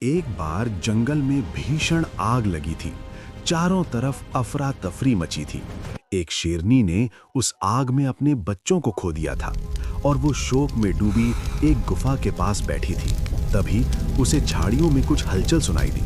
एक बार जंगल में भीषण आग लगी थी। चारों तरफ अफरा तफरी मची थी। एक शेरनी ने उस आग में अपने बच्चों को खो दिया था और वो शोक में डूबी एक गुफा के पास बैठी थी। तभी उसे झाड़ियों में कुछ हलचल सुनाई दी।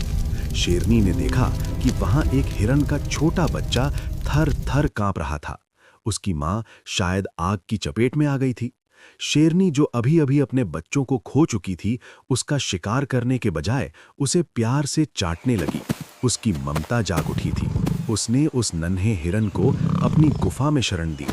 शेरनी ने देखा कि वहां एक हिरण का छोटा बच्चा थर थर कांप रहा था। उसकी मां शायद आग की चपेट में आ गई थी। शेरनी जो अभी अभी अपने बच्चों को खो चुकी थी, उसका शिकार करने के बजाय उसे प्यार से चाटने लगी। उसकी ममता जाग उठी थी। उसने उस नन्हे हिरन को अपनी गुफा में शरण दी।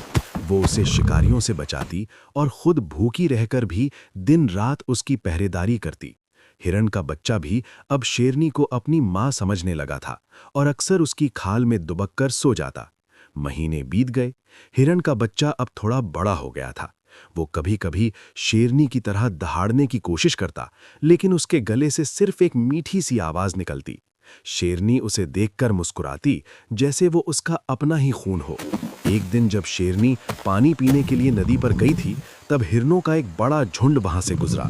वो उसे शिकारियों से बचाती और खुद भूखी रहकर भी दिन रात उसकी पहरेदारी करती। हिरन का बच्चा भी अब शेरनी को अपनी मां समझने लगा था और अक्सर उसकी खाल में दुबक कर सो जाता। महीने बीत गए। हिरन का बच्चा अब थोड़ा बड़ा हो गया था। वो कभी-कभी शेरनी की तरह दहाड़ने की कोशिश करता, लेकिन उसके गले से सिर्फ एक मीठी सी आवाज निकलती। शेरनी उसे देखकर मुस्कुराती, जैसे वो उसका अपना ही खून हो। एक दिन जब शेरनी पानी पीने के लिए नदी पर गई थी, तब हिरनों का एक बड़ा झुंड वहां से गुजरा।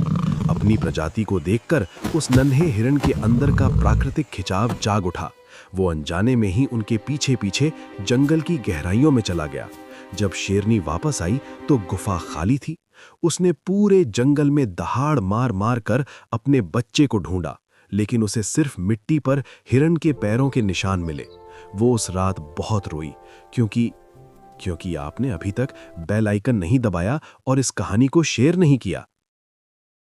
अपनी प्रजाति को देखकर उस नन्हे हिरन के अंदर का प्राकृतिक खिंचाव जाग उठा। वो अनजाने में ही उनके पीछे पीछे जंगल की गहराइयों में चला गया। जब शेरनी वापस आई तो गुफा खाली थी। उसने पूरे जंगल में दहाड़ मार मार कर अपने बच्चे को ढूंढा, लेकिन उसे सिर्फ मिट्टी पर हिरन के पैरों के निशान मिले। वो उस रात बहुत रोई, क्योंकि आपने अभी तक बेल आइकन नहीं दबाया और इस कहानी को शेयर नहीं किया।